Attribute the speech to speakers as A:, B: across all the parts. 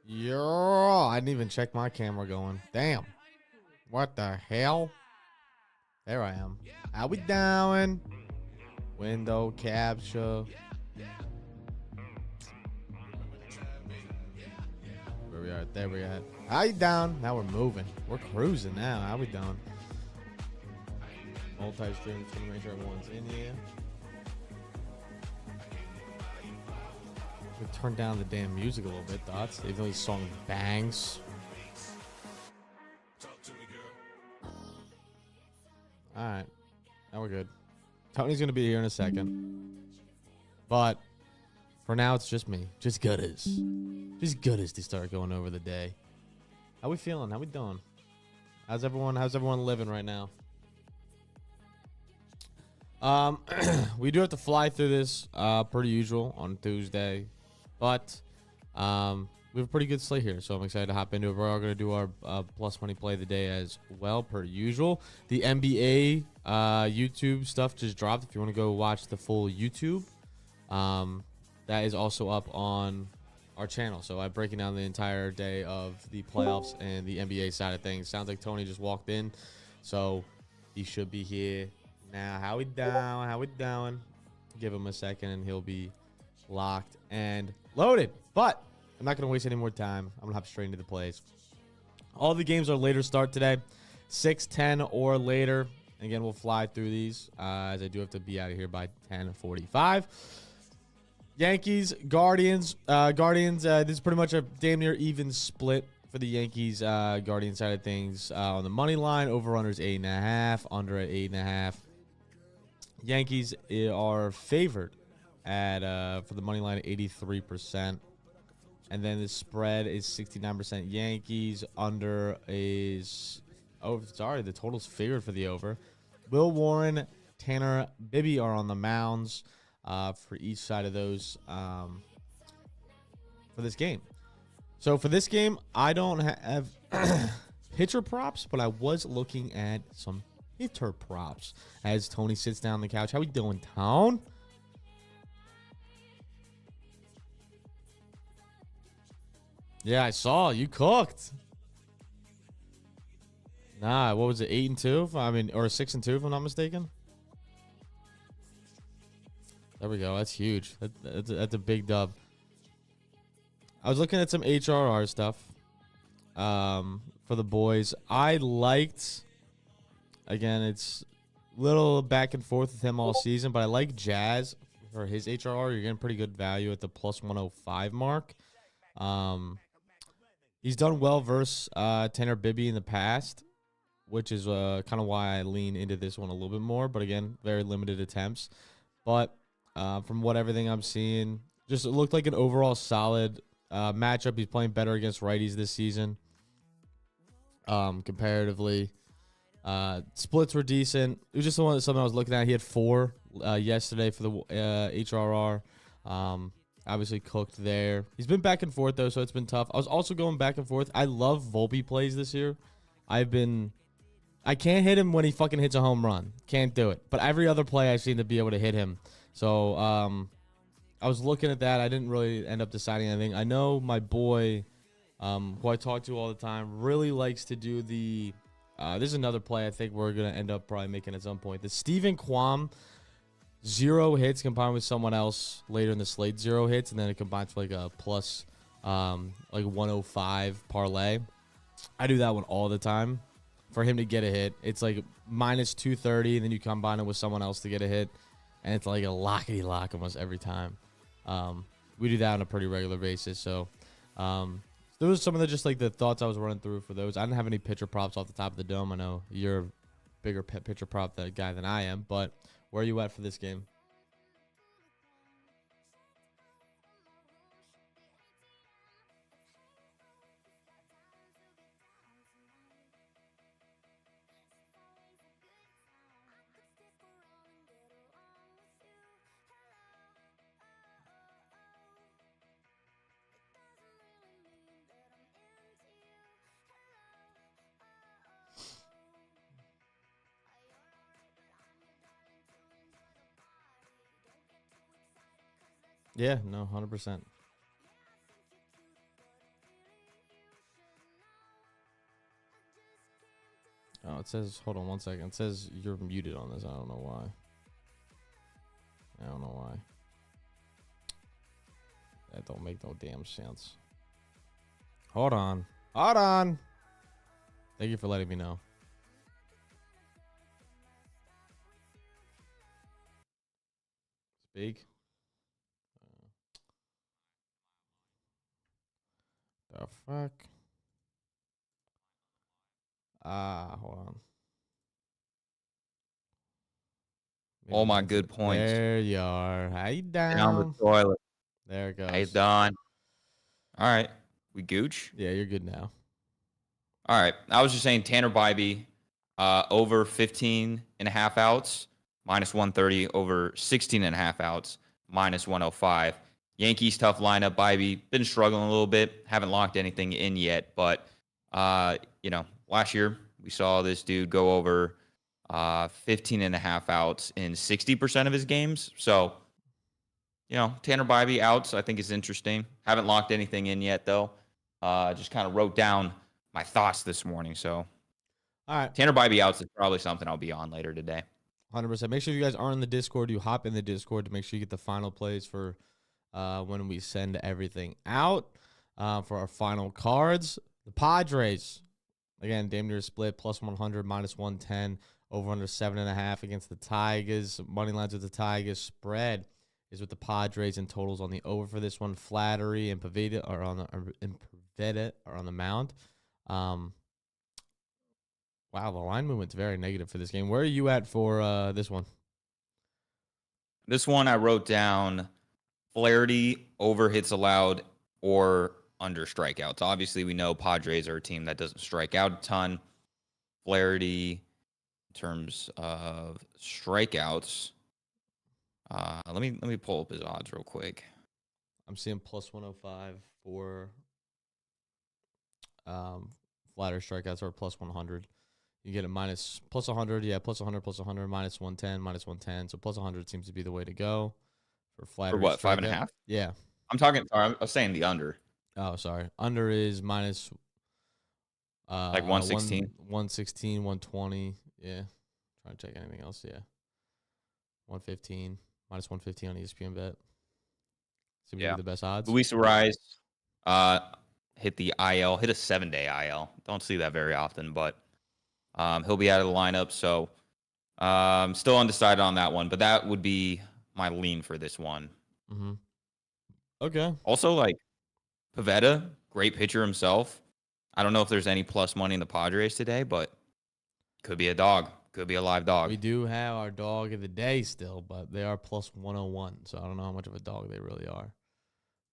A: Yo, I didn't even check my camera going. Damn. What the hell? There I am. How we doing? Window capture. Where we are? There we are. How you down? Now we're moving. We're cruising now. How we doing? Multi-stream. Just gonna make sure everyone's in here. We turn down the damn music a little bit, thoughts. Even though this song bangs. Alright. Now we're good. Tony's gonna be here in a second. But for now it's just me. Just good as to start going over the day. How we feeling? How we doing? How's everyone living right now? We do have to fly through this per usual on Tuesday. But we have a pretty good slate here, so I'm excited to hop into it. We're all going to do our plus money play of the day as well, per usual. The NBA YouTube stuff just dropped. If you want to go watch the full YouTube, that is also up on our channel. So I'm breaking down the entire day of the playoffs and the NBA side of things. Sounds like Tony just walked in, so he should be here now. How we down? How we doing? Give him a second, and he'll be locked and loaded. But I'm not going to waste any more time. I'm going to hop straight into the plays. All the games are later start today, 6:10 or later. Again, we'll fly through these as I do have to be out of here by 10:45. Yankees, Guardians. This is pretty much a damn near even split for the Yankees Guardians side of things. On the money line, over-unders 8.5, under at 8.5. Yankees are favored at for the money line at 83%. And then the spread is 69% Yankees. Under is, the total's favored for the over. Will Warren, Tanner Bibby are on the mounds for each side of those for this game. So for this game, I don't have pitcher props, but I was looking at some hitter props as Tony sits down on the couch. How we doing, Tone? Yeah, I saw you cooked. Nah, what was it? 8-2? Or 6-2 if I'm not mistaken. There we go. That's huge. That's a big dub. I was looking at some HRR stuff for the boys. I liked, again, it's a little back and forth with him all season, but I like Jazz for his HRR. You're getting pretty good value at the plus 105 mark. He's done well versus Tanner Bibby in the past, which is kind of why I lean into this one a little bit more. But again, very limited attempts. But from everything I'm seeing, just it looked like an overall solid matchup. He's playing better against righties this season comparatively. Splits were decent. It was just something I was looking at. He had 4 yesterday for the HRR. Obviously cooked there. He's been back and forth, though, so it's been tough. I was also going back and forth. I love Volpe plays this year. I can't hit him when he fucking hits a home run. Can't do it. But every other play I seem to be able to hit him. So I was looking at that. I didn't really end up deciding anything. I know my boy, who I talk to all the time, really likes to do the this is another play I think we're going to end up probably making at some point. The Stephen Kwam 0 hits combined with someone else later in the slate, 0 hits, and then it combines for like a plus like 105 parlay. I do that one all the time for him to get a hit. It's like minus 230, and then you combine it with someone else to get a hit, and it's like a lockety lock almost every time. We do that on a pretty regular basis. So those are some of the just like the thoughts I was running through for those. I didn't have any pitcher props off the top of the dome. I know you're a bigger pitcher prop guy than I am, but where are you at for this game? Yeah, no, 100%. Oh, it says, hold on one second. It says you're muted on this. I don't know why. That don't make no damn sense. Hold on. Thank you for letting me know. Speak. The fuck? Hold on.
B: All my good points.
A: There you are. How you down?
B: Down the toilet.
A: There it goes.
B: How you done? All right. We gooch?
A: Yeah, you're good now.
B: All right. I was just saying Tanner Bybee, over 15.5 outs, minus 130, over 16.5 outs, minus 105. Yankees, tough lineup. Bybee, been struggling a little bit. Haven't locked anything in yet. But, last year we saw this dude go over 15.5 outs in 60% of his games. So, Tanner Bybee outs, I think is interesting. Haven't locked anything in yet, though. Just kind of wrote down my thoughts this morning. So,
A: all right.
B: Tanner Bybee outs is probably something I'll be on later today.
A: 100%. Make sure you guys are in the Discord. You hop in the Discord to make sure you get the final plays for when we send everything out for our final cards. The Padres, again, damn near split, plus 100, minus 110, over under 7.5 against the Tigers. Money lines with the Tigers. Spread is with the Padres and totals on the over for this one. Flattery and Pavetta are on the mound. Wow, the line movement's very negative for this game. Where are you at for this one?
B: This one I wrote down Flaherty over hits allowed or under strikeouts. Obviously, we know Padres are a team that doesn't strike out a ton. Flaherty, in terms of strikeouts, let me pull up his odds real quick.
A: I'm seeing plus 105 for Flatter strikeouts, or plus 100. You get a plus 100, yeah, plus 100, minus 110, minus 110. So plus 100 seems to be the way to go for Flatter.
B: For what, 5.5?
A: Yeah.
B: I was saying the under.
A: Oh, sorry. Under is minus
B: like 116.
A: 116, 120. Yeah. Trying to check anything else. Yeah. 115. Minus 115 on ESPN bet. Seems to be the best odds.
B: Luis Ariz hit the IL, hit a 7-day IL. Don't see that very often, but he'll be out of the lineup. So still undecided on that one, but that would be my lean for this one.
A: Mm-hmm. Okay.
B: Also, like, Pavetta, great pitcher himself. I don't know if there's any plus money in the Padres today, but could be a dog. Could be a live dog.
A: We do have our dog of the day still, but they are plus 101. So I don't know how much of a dog they really are.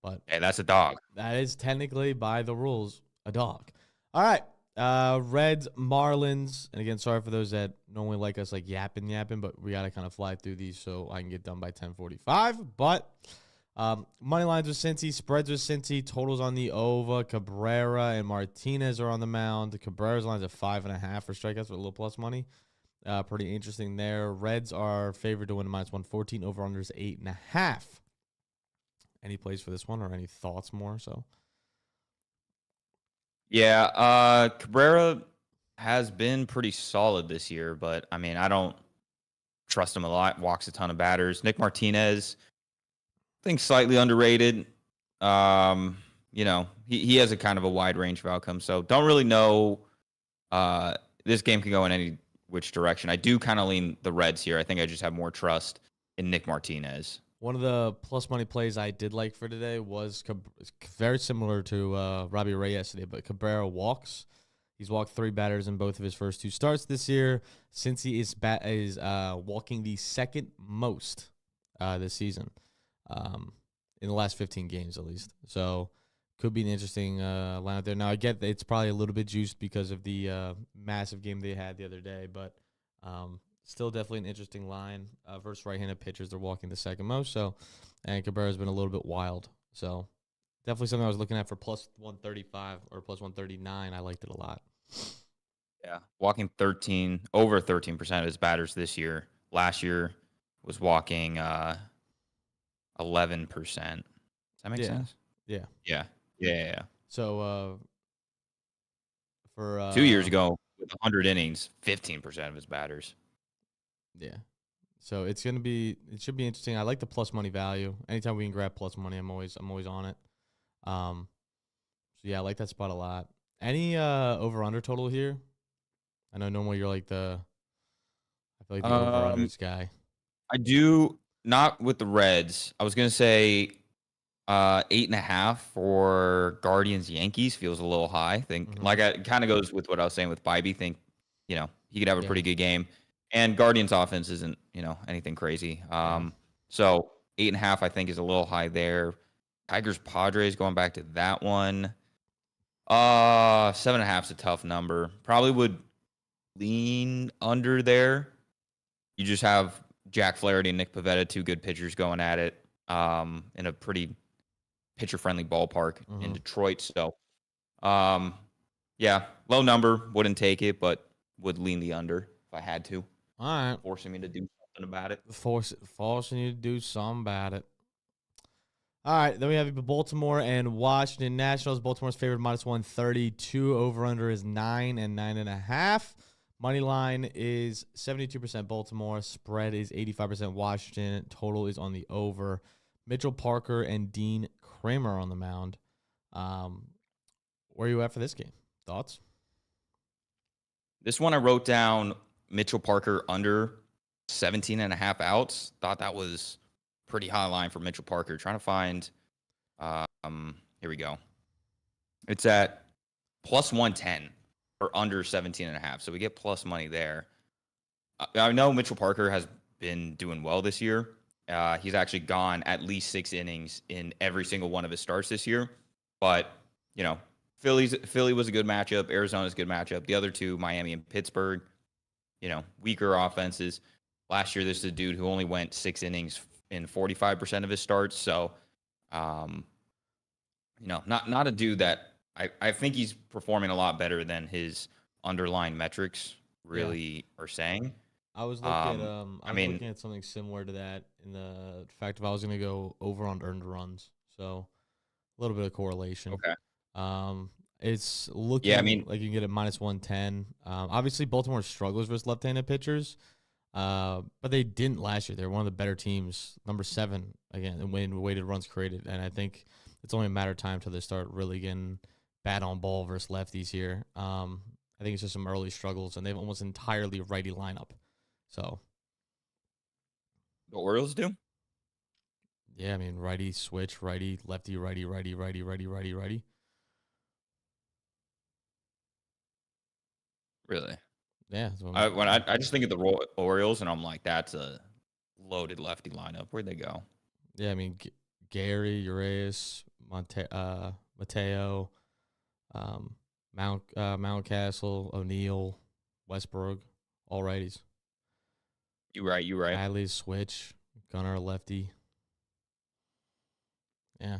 A: But
B: hey, that's a dog.
A: That is technically, by the rules, a dog. All right. Reds, Marlins. And again, sorry for those that normally like us like yapping, but we got to kind of fly through these so I can get done by 10:45. But money lines with Cincy, spreads with Cincy, totals on the over. Cabrera and Martinez are on the mound. Cabrera's lines at 5.5 for strikeouts with a little plus money. Pretty interesting there. Reds are favored to win minus 114. Over under is 8.5. Any plays for this one or any thoughts more? So,
B: yeah, Cabrera has been pretty solid this year, but I mean, I don't trust him a lot. Walks a ton of batters. Nick Martinez, I think slightly underrated. He has a kind of a wide range of outcomes, so don't really know this game can go in any which direction. I do kind of lean the Reds here. I think I just have more trust in Nick Martinez.
A: One of the plus money plays I did like for today was very similar to Robbie Ray yesterday, but Cabrera walks. He's walked 3 batters in both of his first 2 starts this year, since he is walking the second most this season, in the last 15 games at least. So could be an interesting lineup there. Now I get that it's probably a little bit juiced because of the massive game they had the other day, but still definitely an interesting line versus right-handed pitchers. They're walking the second most. So, and Cabrera's been a little bit wild. So definitely something I was looking at for plus 135 or plus 139. I liked it a lot.
B: Yeah, walking over 13% of his batters this year. Last year was walking 11%. Does that make sense? Yeah.
A: So for
B: 2 years ago, with 100 innings, 15% of his batters.
A: Yeah. So it should be interesting. I like the plus money value. Anytime we can grab plus money, I'm always on it. So yeah, I like that spot a lot. Any over under total here? I know normally you're like I feel like the over unders guy.
B: I do not with the Reds. I was gonna say 8.5 for Guardians Yankees feels a little high. I think like it kind of goes with what I was saying with Bybee. Think he could have a pretty good game, and Guardians offense isn't anything crazy. So 8.5 I think is a little high there. Tigers Padres going back to that one. 7.5 is a tough number. Probably would lean under there. You just have Jack Flaherty and Nick Pivetta, 2 good pitchers going at it in a pretty pitcher-friendly ballpark in Detroit. So, yeah, low number. Wouldn't take it, but would lean the under if I had to.
A: All right.
B: Forcing me to do something about it.
A: Forcing you to do something about it. All right, then we have Baltimore and Washington Nationals. Baltimore's favored minus 132. Over-under is 9 and 9.5. Money line is 72% Baltimore. Spread is 85% Washington. Total is on the over. Mitchell Parker and Dean Kramer on the mound. Where are you at for this game? Thoughts?
B: This one I wrote down Mitchell Parker under 17.5 outs. Thought that was pretty high line for Mitchell Parker. Trying to find, here we go. It's at plus 110 for under 17.5. So we get plus money there. I know Mitchell Parker has been doing well this year. He's actually gone at least 6 innings in every single one of his starts this year. But, Philly was a good matchup. Arizona's a good matchup. The other 2, Miami and Pittsburgh, weaker offenses. Last year, this is a dude who only went 6 innings in 45% of his starts. So, not a dude that I think he's performing a lot better than his underlying metrics really are saying.
A: I was looking looking at something similar to that in the fact if I was going to go over on earned runs. So a little bit of correlation.
B: Okay.
A: It's looking like you can get it minus 110. Obviously Baltimore struggles versus left-handed pitchers. But they didn't last year. They're one of the better teams, number 7 again, in weighted runs created. And I think it's only a matter of time till they start really getting bad on ball versus lefties here. I think it's just some early struggles, and they've almost entirely righty lineup. So
B: the Orioles do?
A: Yeah, I mean righty switch, righty, lefty, righty, righty, righty, righty, righty, righty.
B: Really?
A: Yeah.
B: I just think of the Orioles, and I'm like, that's a loaded lefty lineup. Where'd they go?
A: Yeah, I mean, Gary, Urias, Mateo, Mountcastle, O'Neill, Westbrook, all righties.
B: You right.
A: Adley's switch, Gunnar lefty. Yeah.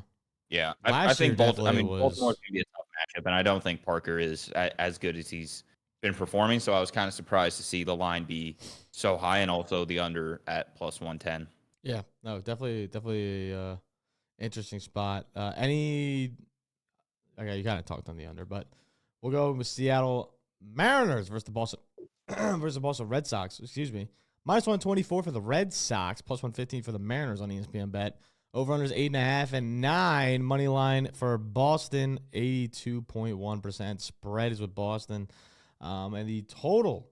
B: Yeah, I think Baltimore's going to be a tough matchup, and I don't think Parker is as good as he's been performing, so I was kind of surprised to see the line be so high and also the under at plus 110.
A: Yeah, no, definitely a interesting spot. Okay, you kind of talked on the under, but we'll go with Seattle Mariners versus the Boston Red Sox. Excuse me, minus 124 for the Red Sox, plus 115 for the Mariners on ESPN Bet. Over under is 8.5 and 9. Money line for Boston, 82.1%. Spread is with Boston. And the total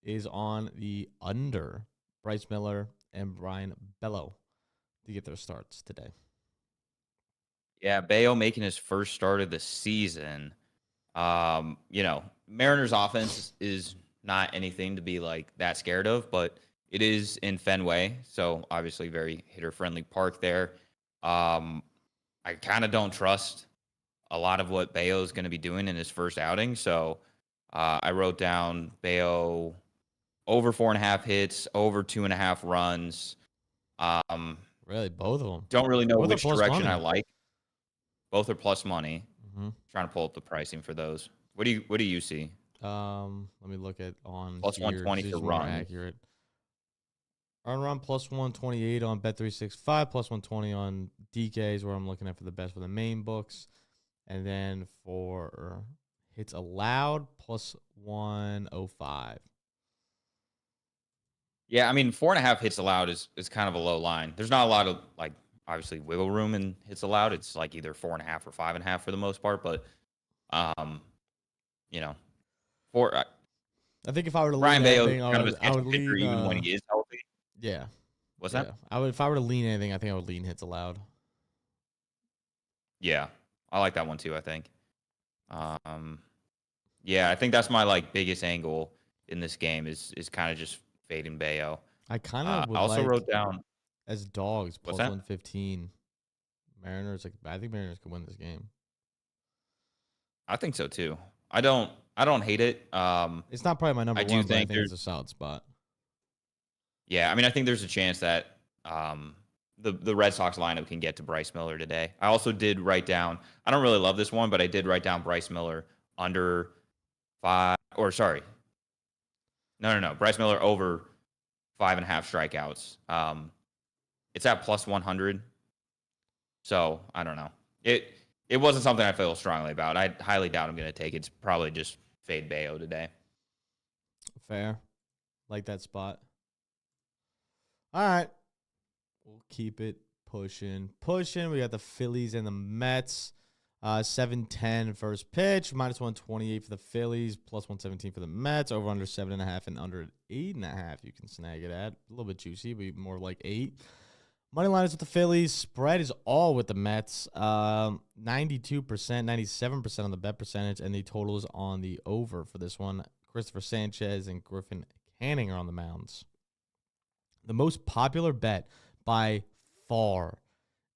A: is on the under. Bryce Miller and Brian Bello to get their starts today.
B: Yeah, Bayo making his first start of the season. Mariners offense is not anything to be like that scared of, but it is in Fenway, so obviously very hitter-friendly park there. I kind of don't trust a lot of what Bayo is going to be doing in his first outing, so I wrote down Bayo over 4.5 hits, over 2.5 runs.
A: Really, both of them.
B: Don't really know
A: Both are
B: which
A: plus
B: direction I
A: money.
B: like. Both are plus money.
A: Mm-hmm.
B: Trying to pull up the pricing for those. What do you see?
A: Let me look at on
B: Plus
A: here.
B: 120
A: This
B: to
A: is more
B: run.
A: accurate. Run plus 128 on Bet365, plus 120 on DK is where I'm looking at for the best for the main books. And then for hits allowed, plus 105.
B: Yeah, I mean 4.5 hits allowed is kind of a low line. There's not a lot of like obviously wiggle room in hits allowed. It's like either 4.5 or 5.5 for the most part. But you know, for
A: I think if I were to
B: Brian
A: lean
B: Bayo
A: anything,
B: kind of a
A: I
B: sketchy
A: would
B: pitcher
A: lean.
B: even when he is healthy.
A: Yeah.
B: What's
A: Yeah.
B: that?
A: If I were to lean anything, I think I would lean hits allowed.
B: Yeah, I like that one too. I think. Yeah, I think that's my like biggest angle in this game is kind of just fading Bayo.
A: I kind of
B: I
A: would
B: also
A: like
B: wrote down
A: as dogs
B: what's
A: plus
B: that?
A: 115. Mariners, I think Mariners could win this game.
B: I think so too. I don't hate it.
A: It's not probably my number
B: I do
A: one, but I
B: think
A: think it's a solid spot.
B: Yeah, I mean, I think there's a chance that the Red Sox lineup can get to Bryce Miller today. I also did write down. I don't really love this one, but I did write down Bryce Miller under 5. Or sorry, no. Bryce Miller over 5.5 strikeouts. It's at plus 100. So I don't know. It wasn't something I feel strongly about. I highly doubt I'm going to take it. It's probably just fade Bayo today.
A: Fair, like that spot. All right. We'll keep it pushing. We got the Phillies and the Mets. 7-10 first pitch. Minus 128 for the Phillies. Plus 117 for the Mets. Over under 7.5 and under 8.5. You can snag it at. A little bit juicy, but more like 8. Money line is with the Phillies. Spread is all with the Mets. 92%, 97% on the bet percentage. And the total is on the over for this one. Christopher Sanchez and Griffin Canning are on the mounds. The most popular bet by far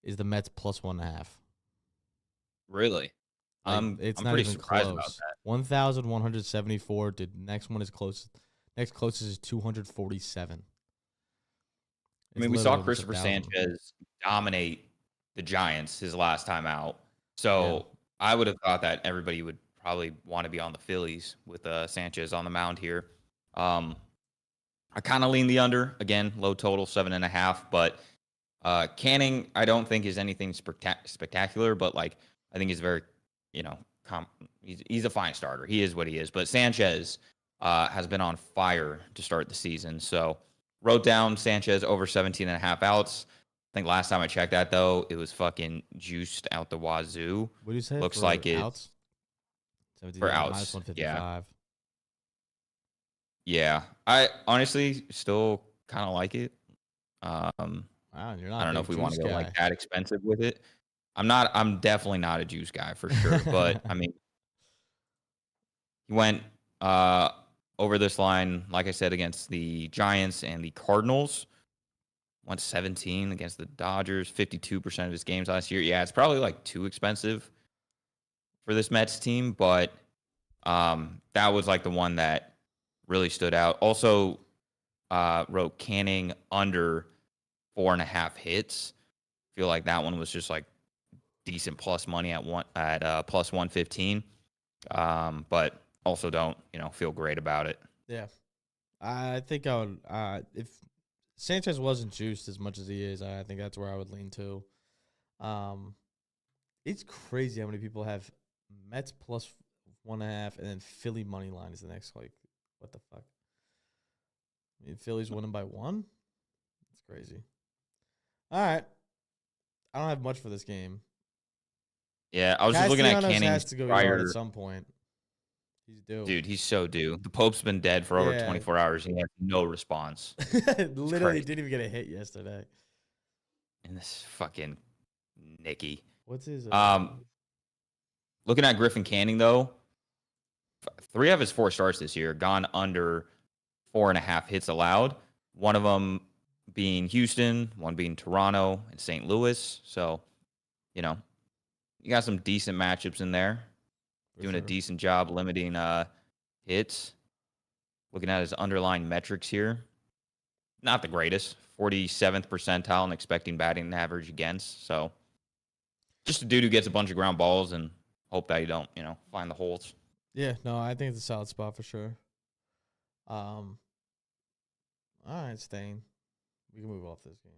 A: is the Mets plus 1.5.
B: Really?
A: It's
B: I'm
A: not
B: pretty
A: even
B: surprised
A: close.
B: about that.
A: 1,174. The next one is close. Next closest is 247.
B: I mean, we saw Christopher Sanchez dominate the Giants his last time out. So I would have thought that everybody would probably want to be on the Phillies with Sanchez on the mound here. I kind of lean the under. Again, low total, 7.5. But Canning, I don't think is anything spectacular, but like I think he's very, he's a fine starter. He is what he is. But Sanchez has been on fire to start the season. So wrote down Sanchez over 17.5 outs. I think last time I checked that, though, it was fucking juiced out the wazoo.
A: What do you say?
B: Looks like it's
A: outs?
B: for outs.
A: Minus 155.
B: Yeah. I honestly still kind of like it.
A: Wow, you're not
B: I don't know if we want to go
A: guy.
B: like that expensive with it. I'm definitely not a juice guy for sure. But I mean, he went over this line, like I said, against the Giants and the Cardinals. Went 17 against the Dodgers, 52% of his games last year. Yeah, it's probably like too expensive for this Mets team, but that was like the one that really stood out. Also, wrote Canning under 4.5 hits. Feel like that one was just like decent plus money at plus 115. But also don't feel great about it.
A: Yeah, I think I would. If Sanchez wasn't juiced as much as he is, I think that's where I would lean to. It's crazy how many people have Mets plus 1.5 and then Philly money line is the next. Like, what the fuck? I mean, Philly's winning by 1. That's crazy. All right, I don't have much for this game.
B: Yeah, I was just looking at Canning's
A: has to go yard at some point. He's due.
B: Dude, he's so due. The Pope's been dead for over
A: Yeah.
B: 24 hours. He has no response.
A: Literally didn't even get a hit yesterday.
B: And this fucking Nicky.
A: What's his?
B: Looking at Griffin Canning, though, 3 of his 4 starts this year gone under 4.5 hits allowed. One of them being Houston, one being Toronto and St. Louis. So, you know, you got some decent matchups in there. Doing a decent job limiting hits. Looking at his underlying metrics here, not the greatest. 47th percentile in expecting batting average against. So, just a dude who gets a bunch of ground balls and hope that you don't, find the holes.
A: Yeah, no, I think it's a solid spot for sure. All right, Stain. We can move off this game.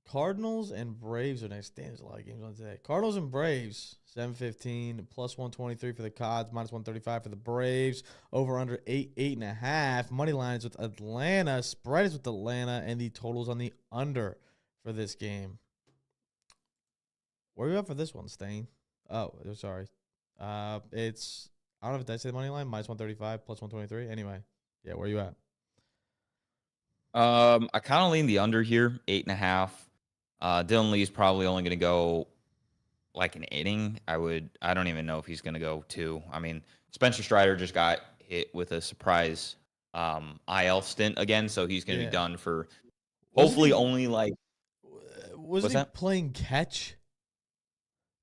A: Cardinals and Braves are next. Damn, there's a lot of games on today. Cardinals and Braves, 715, plus 123 for the Cods, minus 135 for the Braves. Over under 8.5. Money lines with Atlanta. Spread is with Atlanta, and the totals on the under for this game. Where are you at for this one, Stain? Oh, sorry. It's, I don't know if I say the money line, minus 135, plus 123. Anyway, yeah, where are you at?
B: I kind of lean the under here, 8.5. Dylan Lee's probably only going to go like an inning. I don't even know if he's going to go 2. I mean, Spencer Strider just got hit with a surprise IL stint again, so he's going to be done for hopefully only like.
A: Wasn't he playing catch?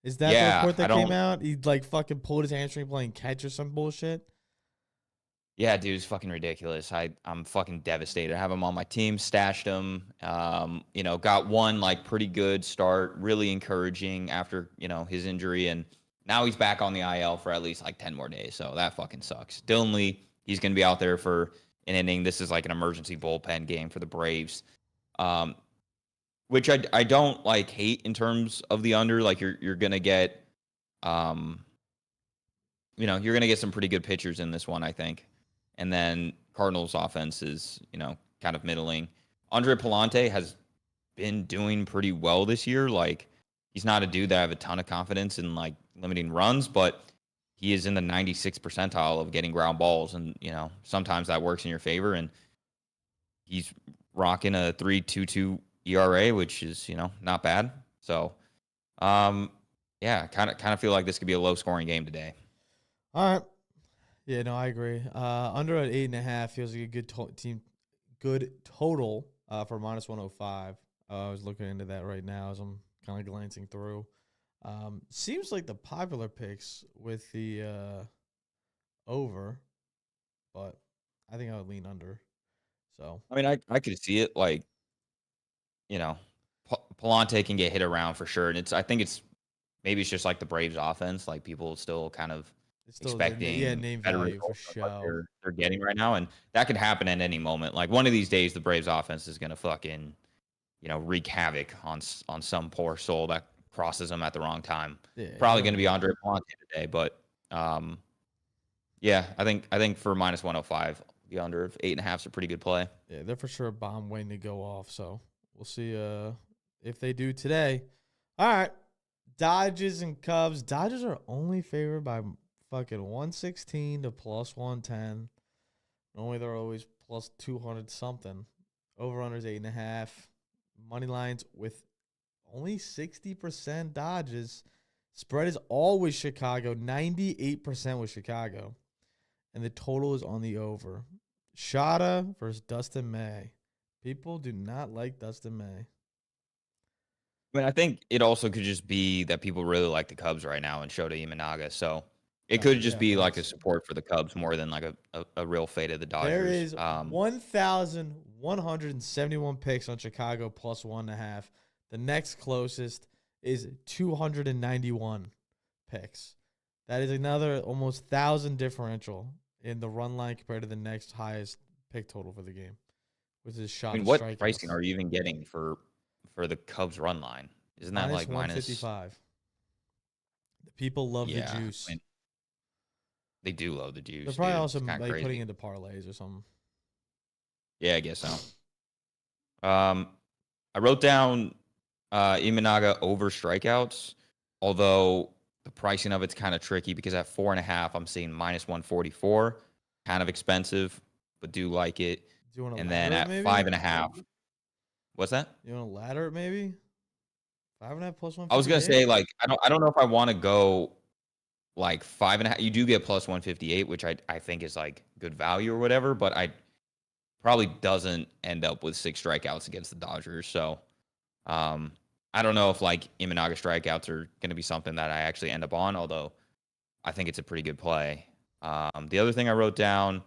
A: Is that the report that came out? He like fucking pulled his hamstring playing catch or some bullshit.
B: Yeah, dude, it's fucking ridiculous. I'm fucking devastated. I have him on my team, stashed him. Got one like pretty good start, really encouraging after, his injury, and now he's back on the IL for at least like 10 more days. So that fucking sucks. Dylan Lee, he's gonna be out there for an inning. This is like an emergency bullpen game for the Braves. Which I don't like hate in terms of the under. Like you're gonna get you're gonna get some pretty good pitchers in this one, I think. And then Cardinals offense is, kind of middling. Andre Palante has been doing pretty well this year. Like, he's not a dude that I have a ton of confidence in, like, limiting runs, but he is in the 96th percentile of getting ground balls. And, sometimes that works in your favor. And he's rocking a 3.22 ERA, which is, not bad. So, kind of feel like this could be a low-scoring game today.
A: All right. Yeah, no, I agree. Under at 8.5 feels like a good total for minus 105. I was looking into that right now as I'm kind of glancing through. Seems like the popular picks with the over, but I think I would lean under. So
B: I mean, I could see it like, Palante can get hit around for sure, and I think it's just like the Braves offense, like people still kind of expecting
A: name
B: better
A: value for
B: results than what
A: sure.
B: they're getting right now, and that could happen at any moment. Like one of these days, the Braves offense is gonna fucking, wreak havoc on some poor soul that crosses them at the wrong time.
A: Yeah,
B: Probably gonna be Andre Palante today, but I think for minus 105, the under of 8.5 is a pretty good play.
A: Yeah, they're for sure a bomb waiting to go off. So we'll see if they do today. All right, Dodgers and Cubs. Dodgers are only favored by fucking 116 to plus 110. Normally they're always plus 200 something. Over unders 8.5. Money lines with only 60% Dodgers. Spread is always Chicago. 98% with Chicago. And the total is on the over. Shada versus Dustin May. People do not like Dustin May.
B: I mean, I think it also could just be that people really like the Cubs right now and Shota Imanaga. So it could just be like a support for the Cubs more than like a real fate of the Dodgers.
A: There is 1,171 picks on Chicago plus 1.5. The next closest is 291 picks. That is another almost 1,000 differential in the run line compared to the next highest pick total for the game, which is shot.
B: I mean, what pricing are you even getting for the Cubs run line? Isn't that like minus
A: 155? The people love the juice.
B: I mean, they do love the juice.
A: They're probably also like putting into parlays or something.
B: Yeah, I guess so. I wrote down Imanaga over strikeouts, although the pricing of it's kind of tricky because at 4.5, I'm seeing minus 144, kind of expensive, but do like it.
A: Do you want to
B: And
A: ladder
B: then
A: it
B: at
A: maybe?
B: 5.5, what's that?
A: You want to ladder it maybe? 5.5 plus
B: I was gonna
A: 158.
B: say like I don't know if I want to go like 5.5. You do get plus 158, which I think is like good value or whatever, but I probably doesn't end up with 6 strikeouts against the Dodgers. So I don't know if like Imanaga strikeouts are going to be something that I actually end up on, although I think it's a pretty good play. The other thing I wrote down,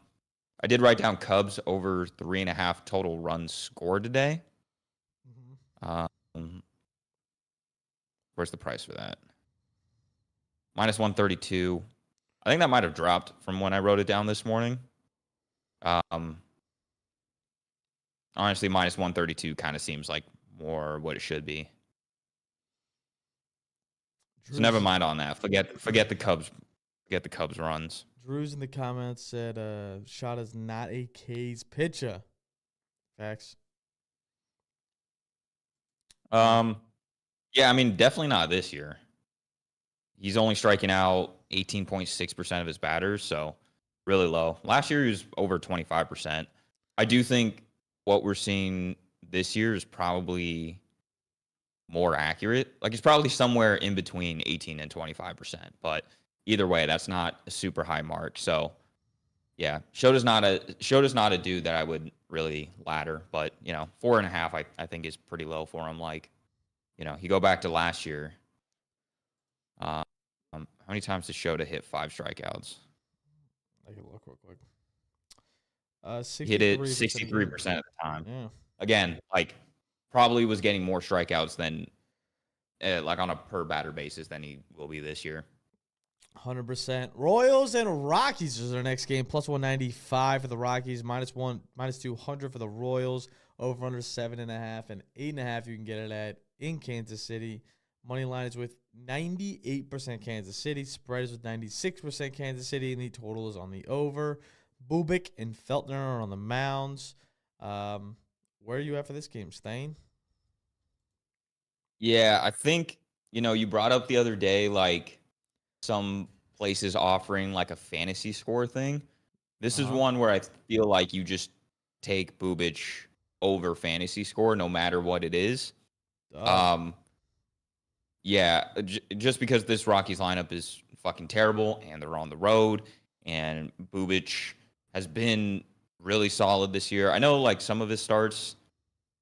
B: I did write down Cubs over 3.5 total runs scored today. Where's the price for that? Minus 132. I think that might have dropped from when I wrote it down this morning. Honestly, minus 132 kind of seems like more what it should be. So never mind on that. Forget the Cubs. Forget the Cubs runs.
A: Drew's in the comments said Shot is not a K's pitcher. Facts.
B: Yeah, I mean, definitely not this year. He's only striking out 18.6% of his batters, so really low. Last year he was over 25%. I do think what we're seeing this year is probably more accurate. Like it's probably somewhere in between 18 and 25%. But either way, that's not a super high mark. So yeah, Shota's not a dude that I would really ladder. But 4.5 I think is pretty low for him. Like, you go back to last year. How many times did Shota hit 5 strikeouts?
A: I can look real quick.
B: Hit it 63% of the time.
A: Yeah.
B: Again, like probably was getting more strikeouts than like on a per batter basis than he will be this year.
A: 100%. Royals and Rockies is our next game. Plus 195 for the Rockies. Minus 200 for the Royals. Over under 7.5 and 8.5. You can get it at in Kansas City. Money line is with 98% Kansas City. Spread is with 96% Kansas City. And the total is on the over. Bubik and Feltner are on the mounds. Where are you at for this game, Stain?
B: Yeah, I think, you brought up the other day, like some places offering like a fantasy score thing. This is one where I feel like you just take Bubic over fantasy score no matter what it is. Yeah, just because this Rockies lineup is fucking terrible and they're on the road and Bubic has been really solid this year. I know like some of his starts,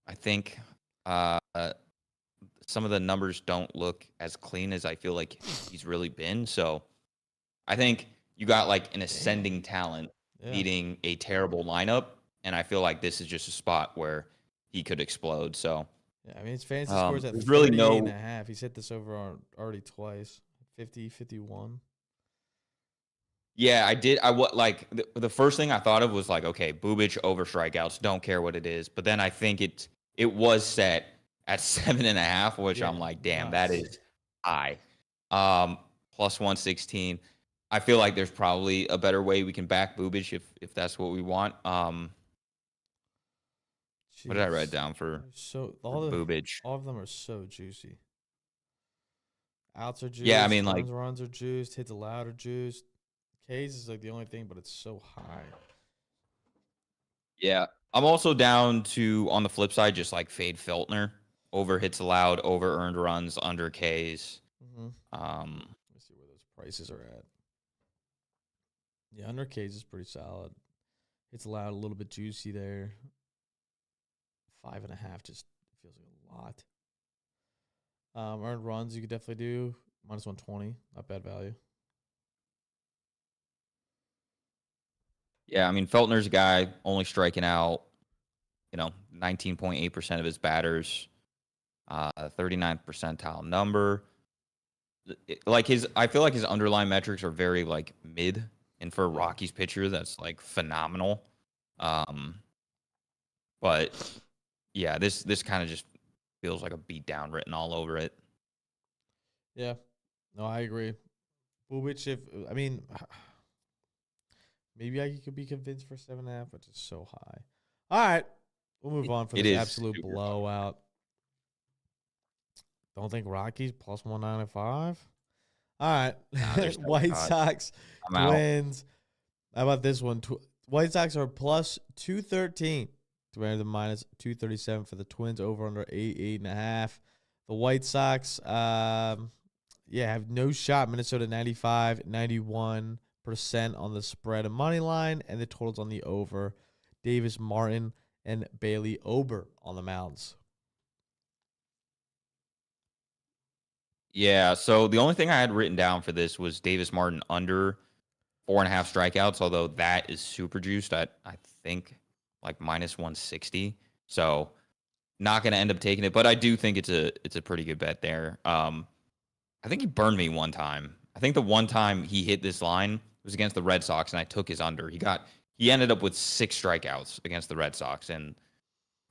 B: I think some of the numbers don't look as clean as I feel like he's really been. So I think you got like an ascending talent beating a terrible lineup. And I feel like this is just a spot where he could explode. So
A: yeah, I mean, his fantasy scores at
B: really
A: 38.5. He's hit this over already twice. 50, 51.
B: Yeah, I did. Like the first thing I thought of was like, okay, Bubic over strikeouts. Don't care what it is. But then I think it was set at 7.5, which I'm like, damn, that is high. Plus 116. I feel like there's probably a better way we can back Bubic if that's what we want. What did I write down for Bubic?
A: All of them are so juicy. Outs are juiced.
B: Yeah, I mean, like
A: runs are juiced. Hits allowed are juiced. K's is like the only thing, but it's so high.
B: Yeah, I'm also down to on the flip side, just like fade Feltner. Over hits allowed, over earned runs, under Ks.
A: Let's see where those prices are at. Yeah, under Ks is pretty solid. Hits allowed a little bit juicy there. 5.5 just feels like a lot. Earned runs you could definitely do. Minus 120, not bad value.
B: Yeah, I mean Feltner's a guy only striking out, 19.8% of his batters, 39th percentile number. I feel like his underlying metrics are very like mid, and for a Rockies pitcher, that's like phenomenal. But yeah, this kind of just feels like a beat down written all over it.
A: Yeah, no, I agree. Bubic, maybe I could be convinced for 7.5, but it's so high. All right, we'll move on for this absolute blowout. Don't think Rockies plus 195. All right.
B: Nah, there's no
A: White
B: shot.
A: Sox,
B: I'm out.
A: Twins. How about this one? White Sox are plus 213. Compared to minus 237 for the Twins, over under 8.5. The White Sox, have no shot. Minnesota 95, 91% on the spread and money line, and the totals on the over. Davis Martin and Bailey Ober on the mounds.
B: Yeah, so the only thing I had written down for this was Davis Martin under 4.5 strikeouts, although that is super juiced at, I think, like minus 160. So not going to end up taking it, but I do think it's a pretty good bet there. I think he burned me one time. I think the one time he hit this line was against the Red Sox, and I took his under. He ended up with 6 strikeouts against the Red Sox, and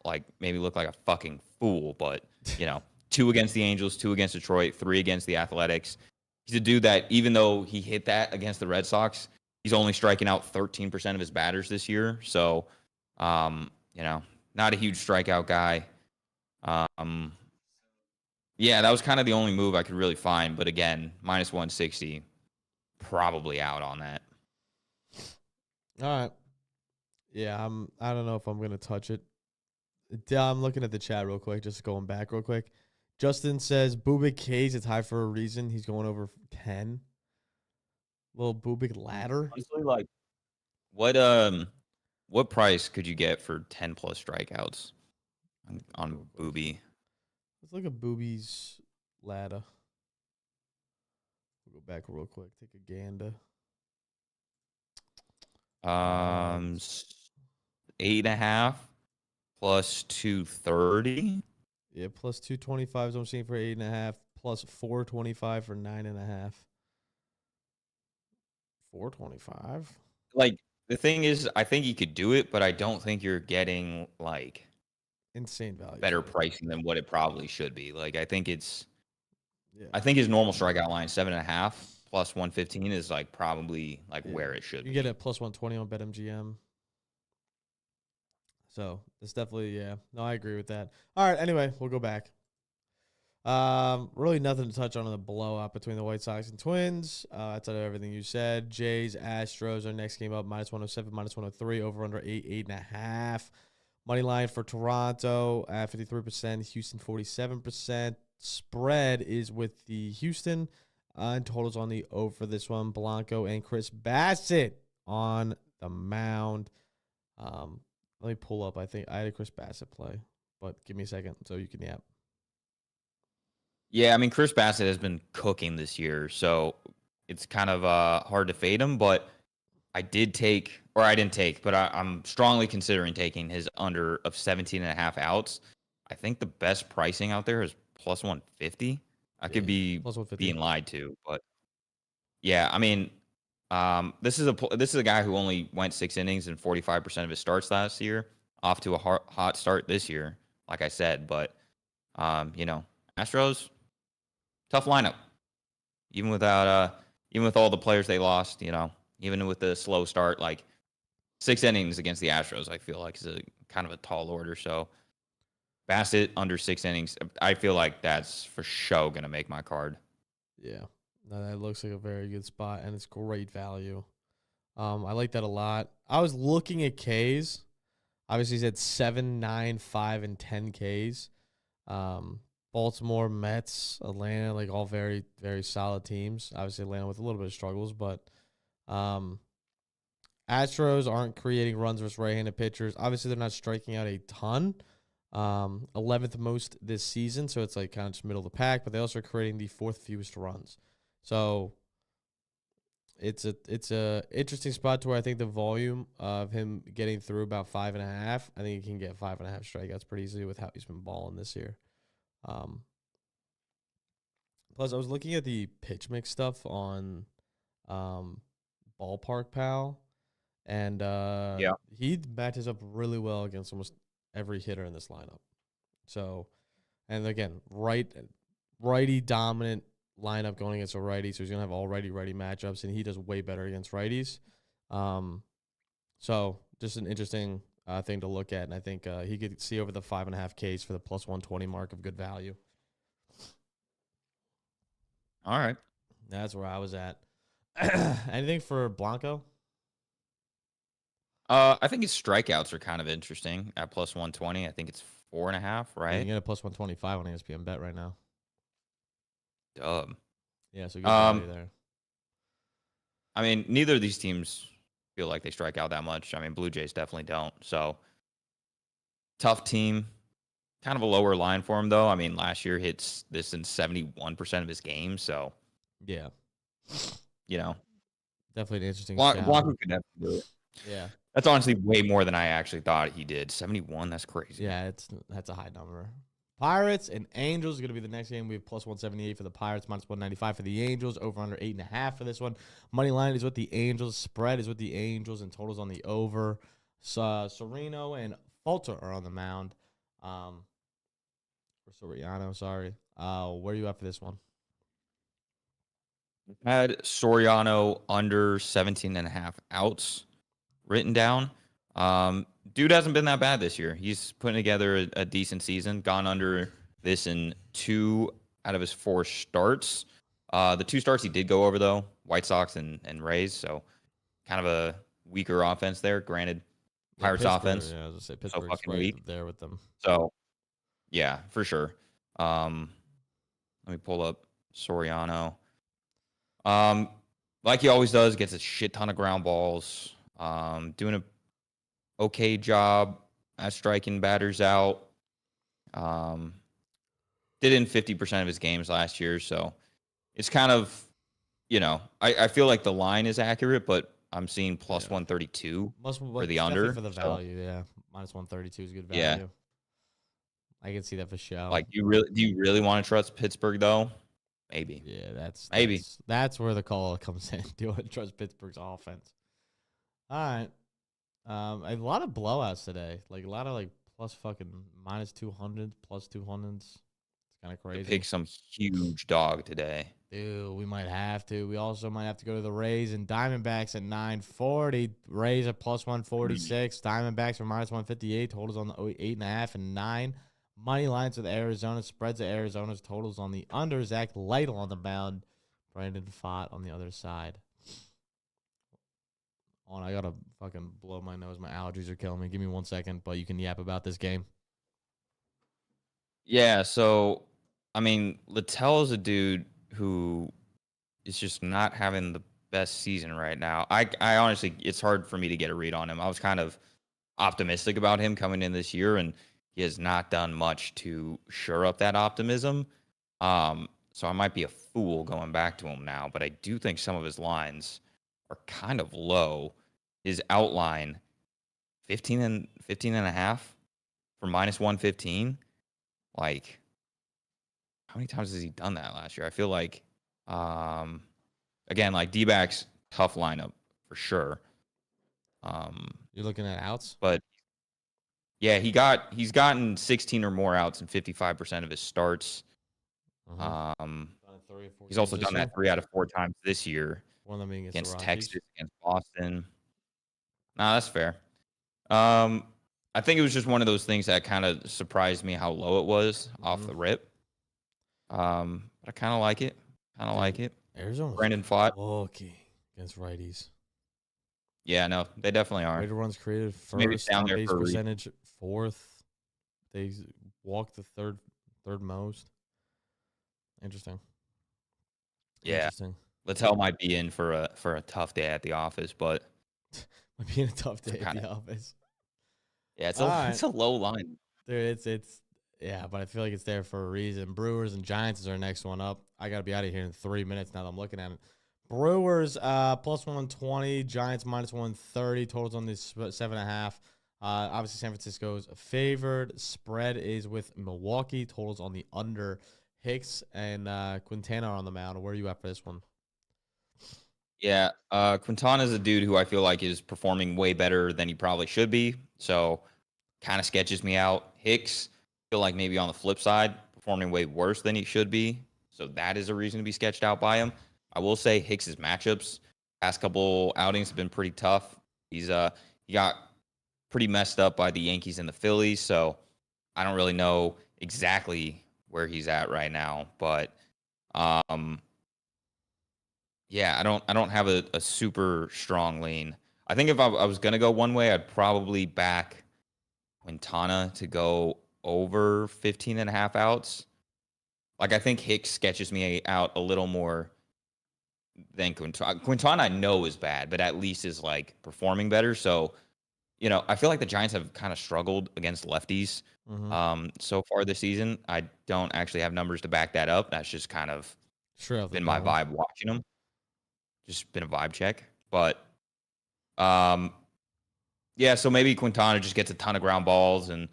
B: like made me look like a fucking fool. But 2 against the Angels, 2 against Detroit, 3 against the Athletics. He's a dude that, even though he hit that against the Red Sox, he's only striking out 13% of his batters this year. So, not a huge strikeout guy. Yeah, that was kind of the only move I could really find. But again, minus 160, probably out on that.
A: All right. Yeah, I don't know if I'm gonna touch it. I'm looking at the chat real quick, just going back real quick. Justin says Bubik K's it's high for a reason. He's going over 10. Little Bubik ladder.
B: Honestly, like, what price could you get for 10 plus strikeouts on Booby?
A: Let's look at Booby's ladder. We'll go back real quick. Take a gander.
B: 8.5 plus 230.
A: Yeah, plus 225 is what I'm seeing for 8.5. Plus 425 for 9.5. 425.
B: Like, the thing is, I think you could do it, but I don't think you're getting like
A: Insane value.
B: Better pricing than what it probably should be. Like, I think his
A: Yeah.
B: normal strikeout line 7.5 plus 115 is like probably like where it should be.
A: You get it plus 120 on BetMGM. So it's definitely, yeah. No, I agree with that. All right. Anyway, we'll go back. Really nothing to touch on the blowout between the White Sox and Twins. Outside of everything you said, Jays, Astros, our next game up, minus 107, minus 103, over under 8.5. Money line for Toronto at 53%, Houston 47%. Spread is with the Houston, and totals on the over for this one. Blanco and Chris Bassett on the mound. Let me pull up. I think I had a Chris Bassett play, but give me a second so you can yap.
B: Yeah, I mean, Chris Bassett has been cooking this year, so it's kind of hard to fade him. But I didn't take, but I'm strongly considering taking his under of 17.5 outs. I think the best pricing out there is plus 150. I could be being lied to, but yeah, I mean, this is a guy who only went 6 innings in 45% of his starts last year, off to a hot start this year, like I said. But Astros, tough lineup, even with all the players they lost. Even with the slow start, like 6 innings against the Astros, I feel like is a kind of a tall order. So Bassett under 6 innings, I feel like that's for sure gonna make my card.
A: Yeah, no, that looks like a very good spot, and it's great value. I like that a lot. I was looking at Ks. Obviously, he's at 7, 9, 5, and 10 Ks. Baltimore, Mets, Atlanta, like all very, very solid teams. Obviously, Atlanta with a little bit of struggles, but Astros aren't creating runs versus right-handed pitchers. Obviously, they're not striking out a ton. 11th most this season, so it's like kind of just middle of the pack, but they also are creating the 4th fewest runs. So it's a interesting spot to where I think the volume of him getting through about 5.5, I think he can get 5.5 strikeouts pretty easily with how he's been balling this year. Plus, I was looking at the pitch mix stuff on Ballpark Pal, and he matches up really well against almost every hitter in this lineup. So, and again, righty dominant lineup going against a righty, so he's gonna have all righty matchups, and he does way better against righties. So just an interesting thing to look at, and I think he could see over the 5.5 Ks for the plus 120 mark of good value.
B: All right.
A: That's where I was at. Anything for Blanco?
B: I think his strikeouts are kind of interesting at plus 120. I think it's 4.5,
A: Yeah, you can
B: right?
A: get a plus 125 on ESPN Bet right now.
B: Dub.
A: Yeah, so good value there.
B: I mean, neither of these teams feel like they strike out that much. I mean, Blue Jays definitely don't. So tough team. Kind of a lower line for him, though. I mean, last year hits this in 71% of his games. So,
A: Yeah,
B: you know,
A: definitely an interesting
B: Blanco
A: shout.
B: could definitely do it.
A: Yeah,
B: That's honestly way more than I actually thought he did. 71, that's crazy.
A: yeah, that's a high number. Pirates and Angels is going to be the next game. We have plus 178 for the Pirates, minus 195 for the Angels. Over under 8.5 for this one. Money line is with the Angels. Spread is with the Angels, and totals on the over. Sereno and Falter are on the mound. Or Soriano, sorry. Where are you at for this one?
B: Had Soriano under 17.5 outs written down. Dude hasn't been that bad this year. He's putting together a decent season. Gone under this in 2 out of his 4 starts. The 2 starts he did go over though, White Sox and Rays. So kind of a weaker offense there. Granted, Pirates offense
A: Yeah, I was gonna say
B: so
A: Pittsburgh's
B: fucking
A: right
B: weak.
A: there with them.
B: So yeah, for sure. Let me pull up Soriano. Like he always does, gets a shit ton of ground balls. Doing a okay job at striking batters out. Did in 50% of his games last year, so it's kind of, I feel like the line is accurate, but I'm seeing plus 132 for the
A: Definitely
B: under.
A: for the
B: So
A: value, yeah. Minus 132 is good
B: yeah,
A: value. I can see that for sure.
B: like do you really want to trust Pittsburgh though? Maybe,
A: Yeah,
B: maybe.
A: that's where the call comes in. Do I trust Pittsburgh's offense? All right. A lot of blowouts today. Like a lot of like plus fucking minus 200, plus 200s. It's kind of
B: To
A: crazy.
B: pick some huge dog today.
A: Dude, we might have to. We also might have to go to the Rays and Diamondbacks at 940. Rays at plus 146. Diamondbacks are minus 158. Totals on the 8.5 and 9. Money lines with Arizona. Spreads of Arizona's totals on the under. Zach Lytle on the mound. Brandon Pfaadt on the other side. I gotta fucking blow my nose. My allergies are killing me. Give me 1 second, but you can yap about this game.
B: Yeah, so I mean, Littell is a dude who is just not having the best season right now. I honestly, it's hard for me to get a read on him. I was kind of optimistic about him coming in this year, and he has not done much to shore up that optimism. So I might be a fool going back to him now, but I do think some of his lines are kind of low. His outline, 15 and a half for minus 115. Like, how many times has he done that last year? I feel like, again, like D-backs, tough lineup for sure.
A: You're looking at outs?
B: But yeah, he's gotten 16 or more outs in 55% of his starts. He's also done that 3 out of 4 times this year.
A: One of them being
B: Against
A: the
B: Texas,
A: Rockies.
B: against Boston. Nah, that's fair. I think it was just one of those things that kind of surprised me how low it was off the rip. But I kind of like it.
A: Arizona's
B: Brandon Pfaadt.
A: lucky against righties.
B: Yeah, no, they definitely are.
A: Rated runs created
B: So maybe
A: first,
B: it's down
A: on
B: there
A: base
B: for a reason.
A: percentage fourth. They walked the third most. Interesting.
B: Yeah,
A: Interesting.
B: Littell might be in for a tough day at the office, but
A: Might be a tough day at the office.
B: yeah, it's
A: All
B: it's a low line.
A: Dude, it's yeah, but I feel like it's there for a reason. Brewers and Giants is our next one up. I gotta be out of here in 3 minutes now that I'm looking at it. Brewers plus 120, Giants minus 130. Totals on this 7.5. Obviously San Francisco's favored. Spread is with Milwaukee. Totals on the under. Hicks and Quintana are on the mound. Where are you at for this one?
B: Yeah, Quintana is a dude who I feel like is performing way better than he probably should be. So kind of sketches me out. Hicks, feel like maybe on the flip side, performing way worse than he should be. So that is a reason to be sketched out by him. I will say Hicks's matchups past couple outings have been pretty tough. He got pretty messed up by the Yankees and the Phillies, so I don't really know exactly where he's at right now, but Yeah, I don't have a super strong lean. I think if I was gonna go one way, I'd probably back Quintana to go over 15 and a half outs. Like I think Hicks sketches me out a little more than Quintana. Quintana I know is bad, but at least is like performing better. So, I feel like the Giants have kind of struggled against lefties
A: Mm-hmm.
B: so far this season. I don't actually have numbers to back that up. That's just kind of
A: Sure, off the
B: been my
A: dome.
B: vibe watching them. Just been a vibe check. But um yeah, so maybe Quintana just gets a ton of ground balls and,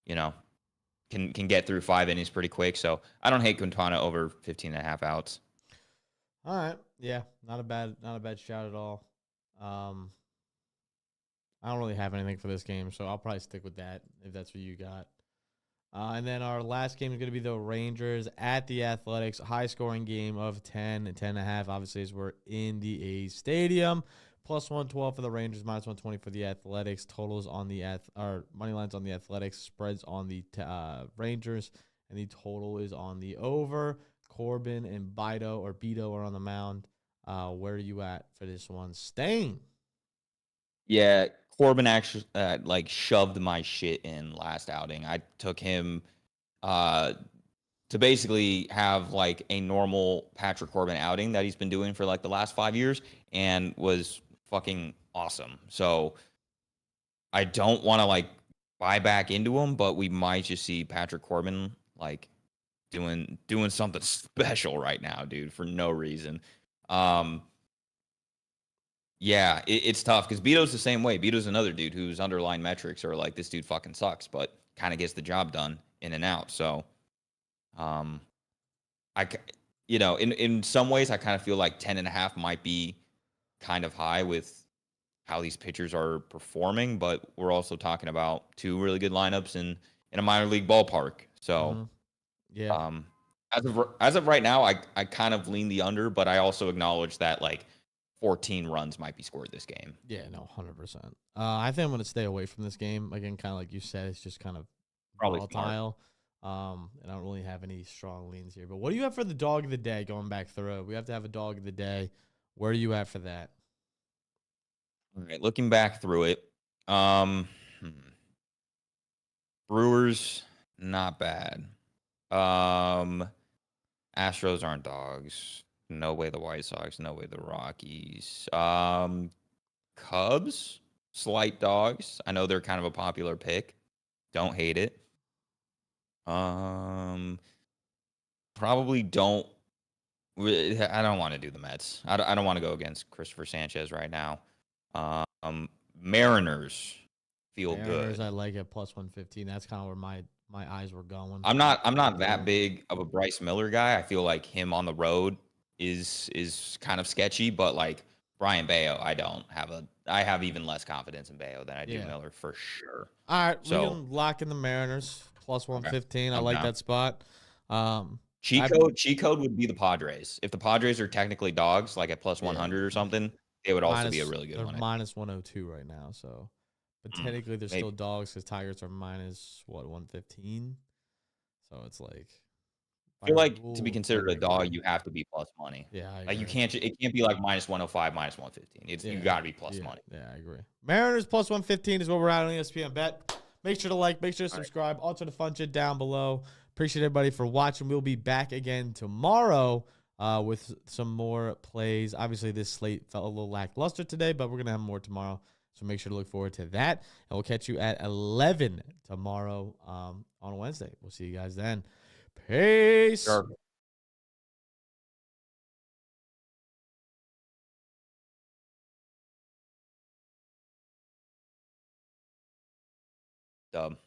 B: you know, can get through 5 innings pretty quick. So I don't hate Quintana over 15 and a half outs.
A: All right. Yeah, not a bad shout at all. Um, I don't really have anything for this game, so I'll probably stick with that if that's what you got. And then our last game is going to be the Rangers at the Athletics. High scoring game of 10 and 10.5. Obviously, as we're in the A's Stadium. Plus 112 for the Rangers, minus 120 for the Athletics. Totals on the money lines on the Athletics, spreads on the Rangers, and the total is on the over. Corbin and Beto are on the mound. Where are you at for this one? Stain.
B: Yeah, Corbin actually like shoved my shit in last outing. I took him uh to basically have like a normal Patrick Corbin outing that he's been doing for like the last 5 years and was fucking awesome. So I don't want to like buy back into him, but we might just see Patrick Corbin like doing something special right now, dude, for no reason. Um, yeah, it's tough because Beto's the same way. Beto's another dude whose underlying metrics are like this dude fucking sucks, but kind of gets the job done in and out. So, um, I, in some ways, I kind of feel like 10 and a half might be kind of high with how these pitchers are performing, but we're also talking about two really good lineups in a minor league ballpark. So,
A: Mm-hmm. Yeah.
B: um, as of right now, I kind of lean the under, but I also acknowledge that like 14 runs might be scored this game.
A: Yeah, no, 100%. I think I'm going to stay away from this game. Again, kind of like you said, it's just kind of
B: Probably smart.
A: volatile. And I don't really have any strong leans here. But what do you have for the dog of the day going back through? We have to have a dog of the day. Where are you at for that?
B: All right, looking back through it, um, hmm, Brewers not bad. Um, Astros aren't dogs. No way the White Sox. No way the Rockies. Cubs slight dogs. I know they're kind of a popular pick. Don't hate it. Um, probably don't. I don't want to do the Mets. I don't want to go against Christopher Sanchez right now. Um, Mariners feel
A: Mariners,
B: good.
A: I like at plus 115. That's kind of where my eyes were going.
B: I'm not that big of a Bryce Miller guy. I feel like him on the road is kind of sketchy, but like Brian Bayo, I have even less confidence in Bayo than I do
A: Yeah.
B: Miller for sure.
A: All right, we
B: So
A: can lock in the Mariners plus
B: okay,
A: 115. I
B: I'm
A: like
B: down.
A: that spot.
B: Cheat
A: I
B: code, cheat code would be the Padres. If the Padres are technically dogs, like at plus
A: yeah,
B: 100 or something, it would also be a
A: minus
B: really good
A: they're
B: one.
A: minus 102 right now, so but technically they're still
B: Maybe.
A: dogs because Tigers are minus what 115. So it's like
B: I
A: by
B: feel like to be
A: rule
B: considered a dog,
A: technically.
B: you have to be plus money.
A: Yeah, I
B: Like you
A: agree.
B: can't, it can't be like minus 105, minus 115. You
A: Yeah,
B: got to be plus
A: yeah,
B: money.
A: yeah, I agree. Mariners plus 115 is what we're at on ESPN Bet. Make sure to like, make sure to
B: All right.
A: subscribe. Also, the fun shit down below. Appreciate everybody for watching. We'll be back again tomorrow with some more plays. Obviously, this slate felt a little lackluster today, but we're going to have more tomorrow. So make sure to look forward to that. And we'll catch you at 11 tomorrow on Wednesday. We'll see you guys then. Peace.
B: Sure. Dub.